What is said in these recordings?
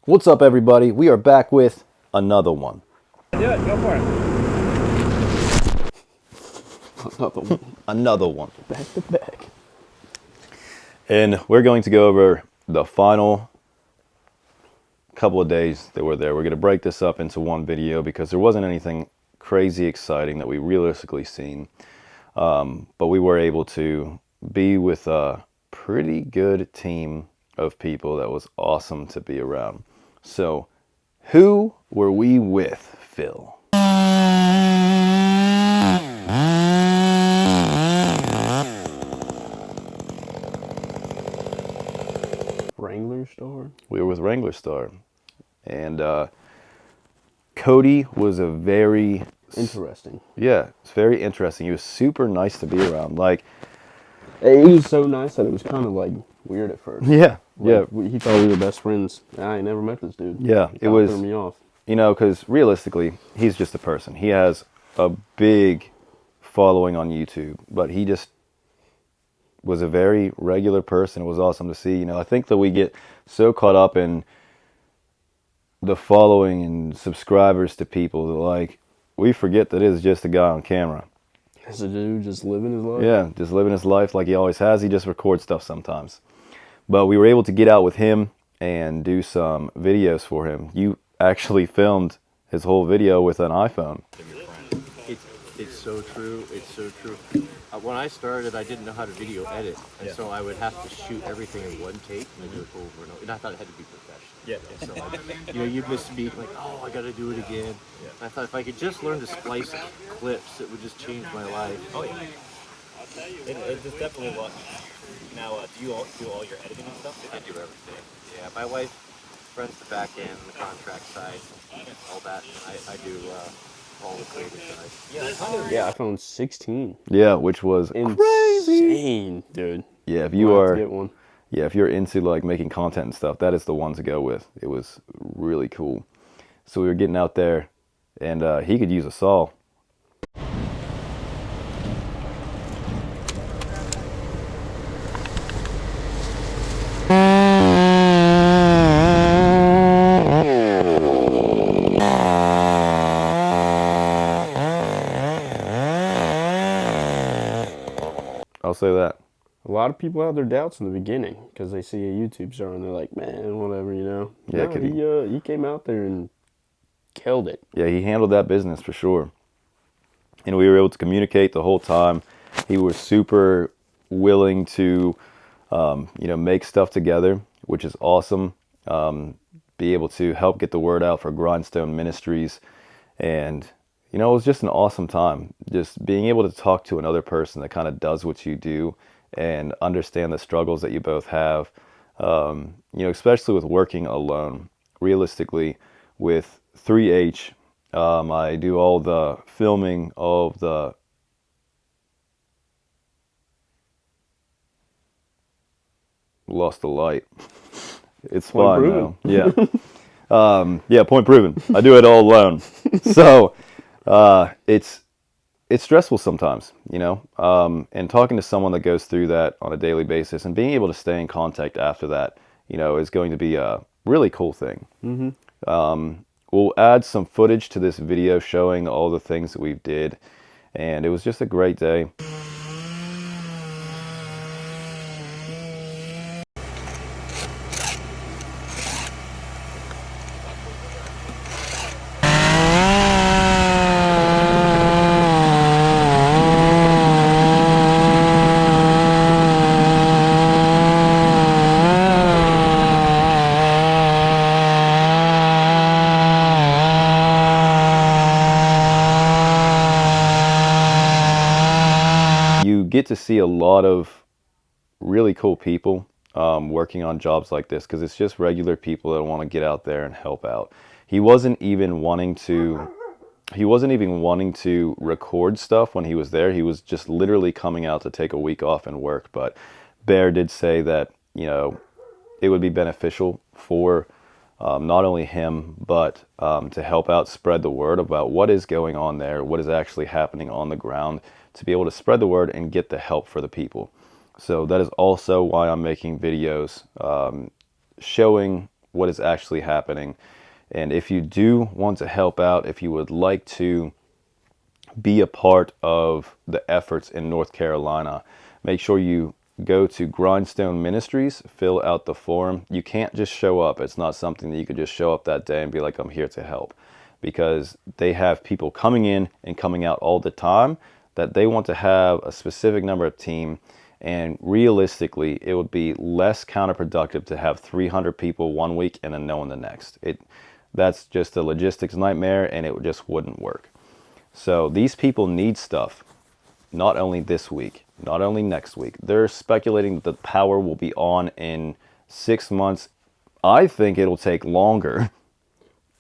What's up, everybody? We are back with another one. Do it. Go for it. Another one. Another one. Back to back. And we're going to go over the final couple of days that were there. We're going to break this up into one video because there wasn't anything crazy exciting that we realistically seen. But we were able to be with a pretty good team of people that was awesome to be around. So, who were we with, Phil? Wrangler Star. We were with Wrangler Star. And Cody was a very... Interesting. Yeah, it's very interesting. He was super nice to be around. Like, He was so nice that it was kind of like weird at first. yeah, Like, he thought we were best friends. I ain't never met this dude. Yeah, He it was... threw me off. You know, because realistically, he's just a person. He has a big following on YouTube, but he just was a very regular person. It was awesome to see. You know, I think that we get so caught up in the following and subscribers to people that, like, we forget that it is just a guy on camera. It's a dude just living his life. Yeah, just living his life like he always has. He just records stuff sometimes. But we were able to get out with him and do some videos for him. You actually filmed his whole video with an iPhone. It's so true. It's so true. When I started, I didn't know how to video edit, and so I would have to shoot everything in one take and then do it over and over. And I thought it had to be professional. Yeah. And so, you'd miss a beat, like, oh, I got to do it again. Yeah. And I thought if I could just learn to splice clips, it would just change my life. Oh yeah. It's definitely what. Now, do you all do all your editing and stuff? I do everything. Yeah, my wife runs the back end, the contract side, all that. And I do all the creative side. Yeah, iPhone 16. Yeah, which was Insane, dude. Yeah, if Might you have to are... get one. Yeah, if you're into like making content and stuff, that is the one to go with. It was really cool. So we were getting out there, and he could use a saw. I'll say that. A lot of people have their doubts in the beginning because they see a YouTube star and they're like, man, whatever, you know. Yeah, No, he came out there and killed it. Yeah, he handled that business for sure. And we were able to communicate the whole time. He was super willing to, make stuff together, which is awesome. Be able to help get the word out for Grindstone Ministries. And, it was just an awesome time. Just being able to talk to another person that kind of does what you do and understand the struggles that you both have, especially with working alone. Realistically, with 3H, I do all the filming, all of the lost the light. It's Point fine proven. now. Yeah. Point proven. I do it all alone. So it's stressful sometimes, and talking to someone that goes through that on a daily basis and being able to stay in contact after that, is going to be a really cool thing. Mm-hmm. We'll add some footage to this video showing all the things that we did, and it was just a great day. You get to see a lot of really cool people working on jobs like this because it's just regular people that want to get out there and help out. He wasn't even wanting to record stuff when he was there. He was just literally coming out to take a week off and work. But Bear did say that it would be beneficial for not only him, but to help out spread the word about what is going on there, what is actually happening on the ground, to be able to spread the word and get the help for the people. So that is also why I'm making videos showing what is actually happening. And if you do want to help out, if you would like to be a part of the efforts in North Carolina, make sure you go to Grindstone Ministries, fill out the form. You can't just show up. It's not something that you could just show up that day and be like, I'm here to help. Because they have people coming in and coming out all the time, that they want to have a specific number of team. And realistically, it would be less counterproductive to have 300 people one week and then no one the next. That's just a logistics nightmare, and it just wouldn't work. So these people need stuff, not only this week, not only next week. They're speculating that the power will be on in 6 months. I think it'll take longer.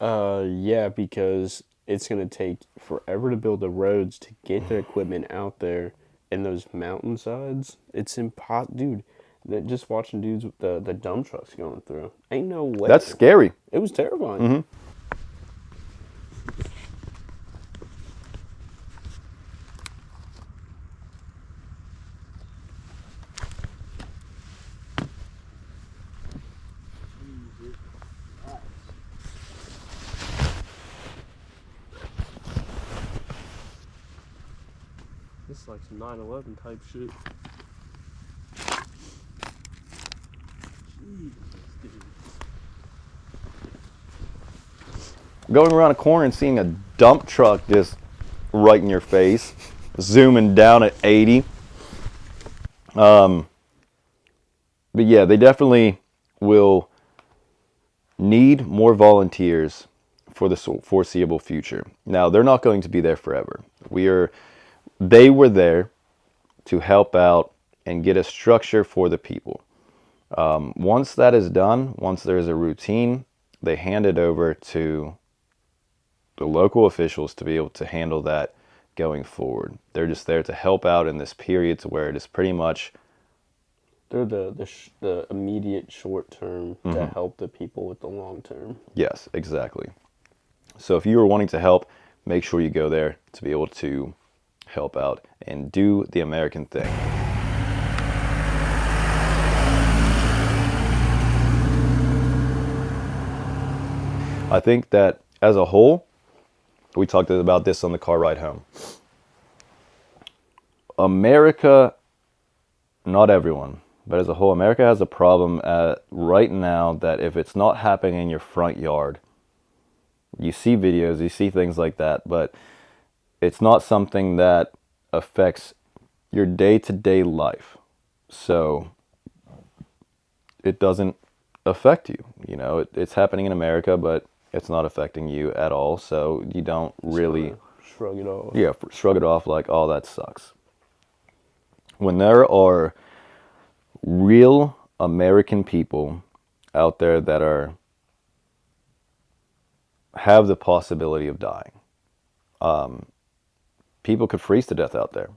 Yeah, because it's going to take forever to build the roads to get the equipment out there in those mountainsides. It's impossible, dude. Just watching dudes with the dump trucks going through. Ain't no way. That's scary. It was terrifying. Mm-hmm. This is like some 9/11 type shit. Going around a corner and seeing a dump truck just right in your face, zooming down at 80. But yeah, they definitely will need more volunteers for the foreseeable future. Now, they're not going to be there forever. They were there to help out and get a structure for the people. Once that is done, once there's a routine, they hand it over to the local officials to be able to handle that going forward. They're just there to help out in this period to where it is pretty much... They're the immediate short term to help the people with the long term. Yes, exactly. So if you are wanting to help, make sure you go there to be able to help out and do the American thing. I think that as a whole, we talked about this on the car ride home. America, not everyone, but as a whole, America has a problem right now that if it's not happening in your front yard, you see videos, you see things like that, but it's not something that affects your day-to-day life. So it doesn't affect you. You know, it's happening in America, but it's not affecting you at all. So you don't really... Shrug it off. Yeah, shrug it off like, oh, that sucks. When there are real American people out there that have the possibility of dying, people could freeze to death out there.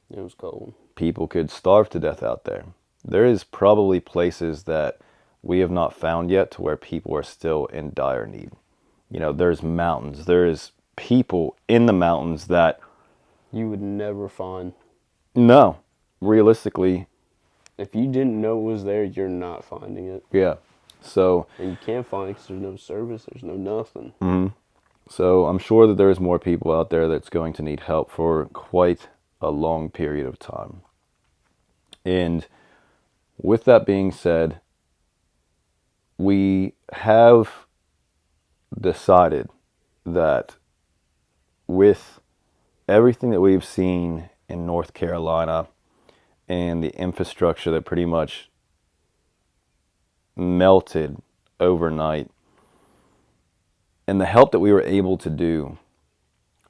It was cold. People could starve to death out there. There is probably places that we have not found yet to where people are still in dire need. You know, there's mountains. There's people in the mountains that... You would never find. No, realistically. If you didn't know it was there, you're not finding it. Yeah. So... And you can't find it because there's no service, there's no nothing. Mm-hmm. So I'm sure that there's more people out there that's going to need help for quite a long period of time. And with that being said, we have decided that with everything that we've seen in North Carolina and the infrastructure that pretty much melted overnight, and the help that we were able to do,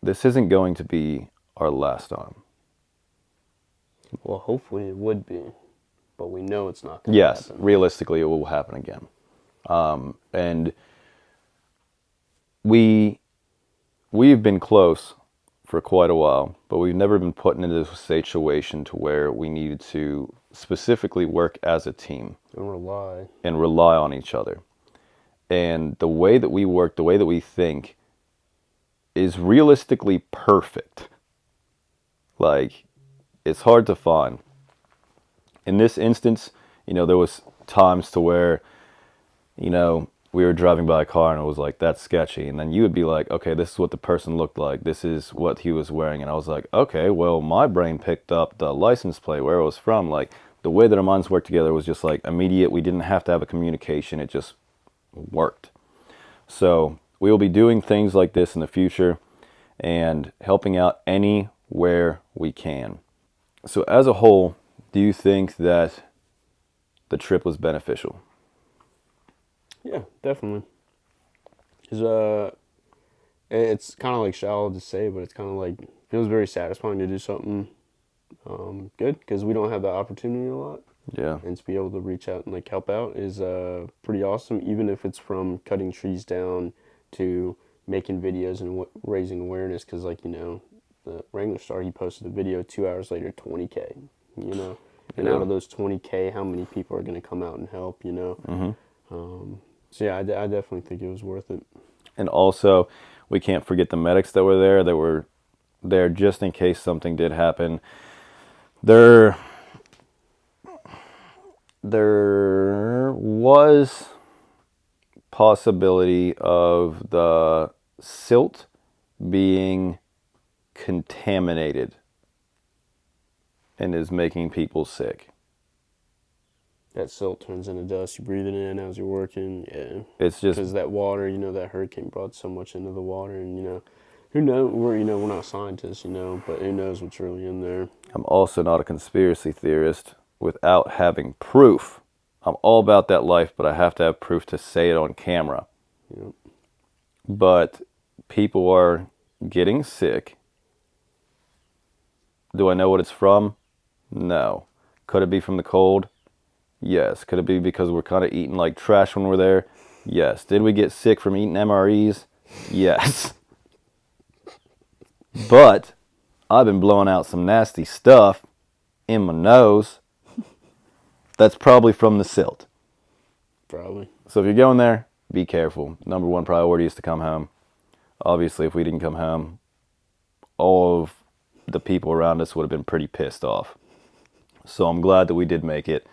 this isn't going to be our last time. Well, hopefully it would be, but we know it's not going to happen. Yes, realistically it will happen again. And we've been close for quite a while, but we've never been put into a situation to where we needed to specifically work as a team. And rely on each other. And the way that we work, the way that we think, is realistically perfect. Like, it's hard to find. In this instance, you know, there was times to where, we were driving by a car and it was like, that's sketchy. And then you would be like, okay, this is what the person looked like. This is what he was wearing. And I was like, okay, well, my brain picked up the license plate, where it was from. Like, the way that our minds worked together was just like immediate. We didn't have to have a communication. It just worked. So we will be doing things like this in the future and helping out anywhere we can. So as a whole, do you think that the trip was beneficial? Yeah, definitely. 'Cause, it's kind of like shallow to say, but it's kind of like feels very satisfying to do something good because we don't have the opportunity a lot. Yeah. And to be able to reach out and like help out is pretty awesome. Even if it's from cutting trees down to making videos and raising awareness, because like the Wrangler Star, he posted a video 2 hours later, 20K. And Yeah. out of those 20K, how many people are going to come out and help? So yeah, I definitely think it was worth it. And also, we can't forget the medics that were there, just in case something did happen. There was possibility of the silt being contaminated and is making people sick. That silt turns into dust. You breathe it in as you're working. Yeah, It's just because that water, that hurricane brought so much into the water, and who knows? We're not scientists, but who knows what's really in there. I'm also not a conspiracy theorist without having proof. I'm all about that life, but I have to have proof to say it on camera. Yep. But people are getting sick. Do I know what it's from? No. Could it be from the cold? Yes. Could it be because we're kind of eating like trash when we're there? Yes. Did we get sick from eating MREs? Yes. But I've been blowing out some nasty stuff in my nose. That's probably from the silt. Probably. So if you're going there, be careful. Number one priority is to come home. Obviously, if we didn't come home, all of the people around us would have been pretty pissed off. So I'm glad that we did make it.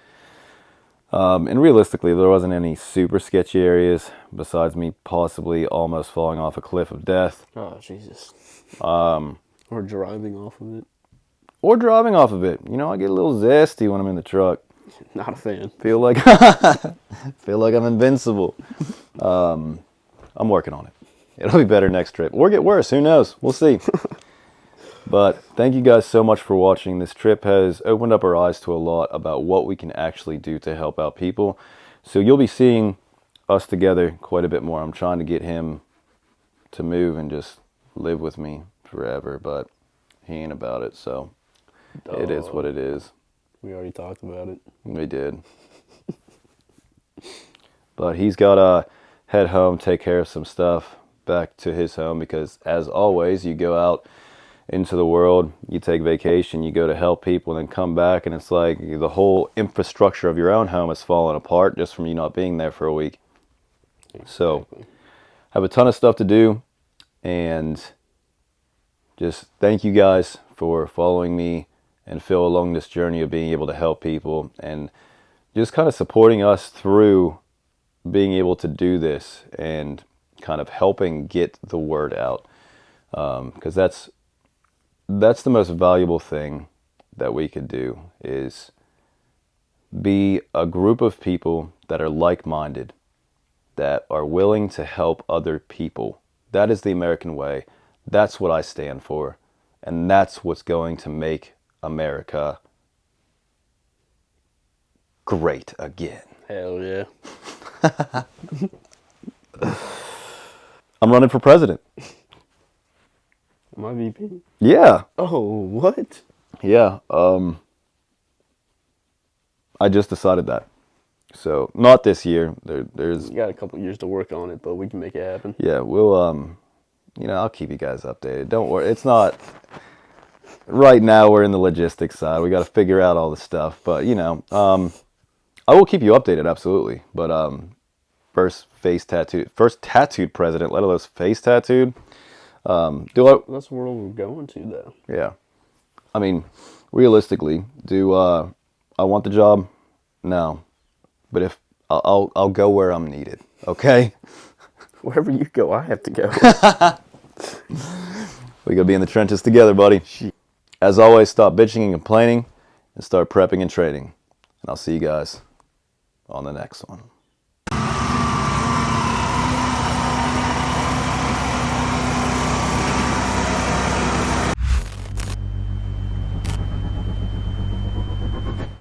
And realistically, there wasn't any super sketchy areas besides me possibly almost falling off a cliff of death. Oh, Jesus. Or driving off of it. Or driving off of it. I get a little zesty when I'm in the truck. Not a fan. Feel like I'm invincible. I'm working on it. It'll be better next trip. Or get worse. Who knows? We'll see. But thank you guys so much for watching. This trip has opened up our eyes to a lot about what we can actually do to help out people. So you'll be seeing us together quite a bit more. I'm trying to get him to move and just live with me forever, but he ain't about it. So it is what it is. We already talked about it. We did. But he's got to head home, take care of some stuff back to his home because, as always, you go out into the world, you take vacation, you go to help people, and then come back, and it's like the whole infrastructure of your own home has fallen apart just from you not being there for a week. Exactly. So, have a ton of stuff to do, and just thank you guys for following me and Phil along this journey of being able to help people and just kind of supporting us through being able to do this and kind of helping get the word out. Because that's the most valuable thing that we could do, is be a group of people that are like-minded, that are willing to help other people. That is the American way. That's what I stand for. And that's what's going to make America great again. Hell yeah. I'm running for president. Am I VP? Yeah. Oh, what? Yeah. I just decided that. So, not this year. There's You got a couple years to work on it, but we can make it happen. Yeah, we'll I'll keep you guys updated. Don't worry. It's not right now we're in the logistics side. We got to figure out all the stuff, but I will keep you updated absolutely. But first tattooed president, let alone face tattooed. That's the world we're going to, though. Yeah. I mean, realistically, do I want the job? No. But if I'll go where I'm needed. Okay. Wherever you go, I have to go. We gotta be in the trenches together, buddy. As always, stop bitching and complaining and start prepping and training. And I'll see you guys on the next one.